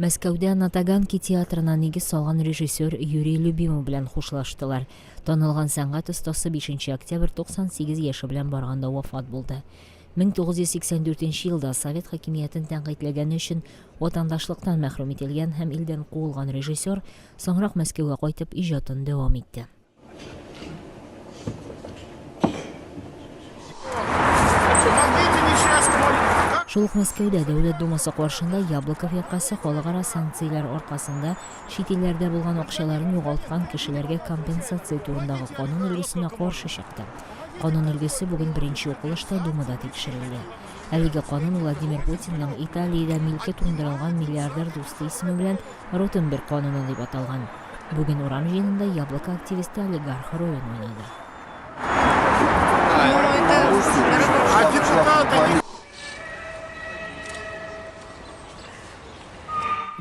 Мәскәүдә Натаганки театрына нигез салган режиссер Юрий Любимов белән хушлаштылар. Танылган сәнгать остасы 5 октябрь 98 яше белән барганда вафат булды. 1984 елда Совет хакимиятен тәнкыйтьләгәне өчен ватандашлыктан мәхрүм ителгән һәм илдән куылган режиссер соңрак Мәскәүгә кайтып иҗатын дәвам итте. Шул ук Мәскәүдә Дәүләт Думасы каршында Яблоко фиркасы халыкара санкциялар аркасында чит илләрдә булган акчаларын югалткан кешеләргә компенсация турындагы канун өлгесенә каршы чыкты. Канун өлгесе бүген беренче укылышта Думада тикшерелде. Әлеге канун Владимир Путинның Италиядә милке туңдырылган миллиардер дусты исеме белән Ротенберг кануны дип аталган. Бүген урам җыенында Яблоко активисты олигарх ролен уйнады.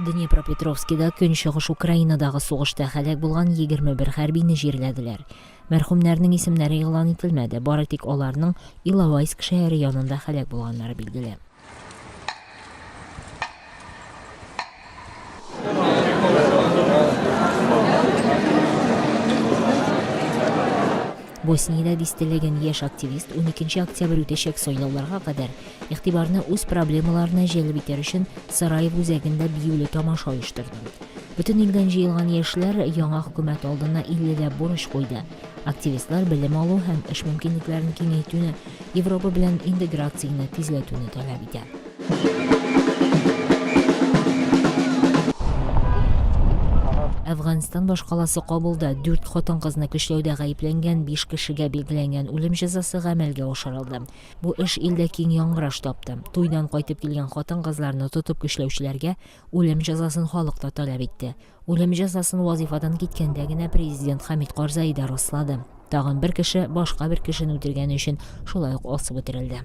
Днепропетровскида көнчыгыш Украинадагы сугышта һәлак булган 21 хәрбине җирләделәр. Мәрхүмнәрнең исемнәре игълан ителмәде, бары тик аларның Иловайск шәһәре янында һәлак булганнары билгеле. Босниядә дистәләгән яшь активист 12 октябрь үтәчәк сайлауларга кадәр игътибарны үз проблемаларына җәлеп итәр өчен Сараев үзәгендә биюле тамаша оештырды. Бөтен илдән җыелган яшьләр яңа хөкүмәт алдына 50 бурыч куйды. Активистлар белем алу һәм эш мөмкинлекләрен киңәйтүне, Европа белән интеграцияне тизләтүне таләп итә. Әфганстан башкаласы Кабулда 4 хатын-кызны көчләүдә гаепләнгән 5 кешегә билгеләнгән үлем җәзасы гамәлгә ашырылды. Бу эш илдә киң яңгыраш тапты. Туйдан кайтып килгән хатын-кызларны тотып көчләүчеләргә үлем җәзасын халыкта таләп итте. Үлем җәзасын вазифадан киткәндә генә президент Хамид Карзай да раслады. Тагын бер кеше башка бер кешене үтергәне өчен шулай ук асып үтерелде.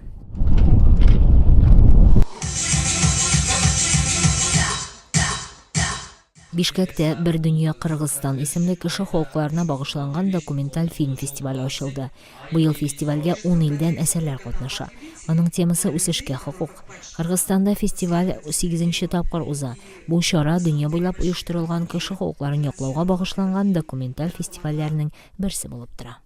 Бишкектә «Бер дөнья Кыргызстан» исемле кеше хокукларына багышланган документаль фильм фестивале ачылды. Быел фестивальгә 10 илдән әсәрләр катнаша. Аның темасы үсешкә хокук. Кыргызстанда фестиваль 8нче тапкыр уза. Бу чара дөнья буйлап оештырылган кеше хокукларын яклауга багышланган документаль фестивальләрнең берсе булып тора.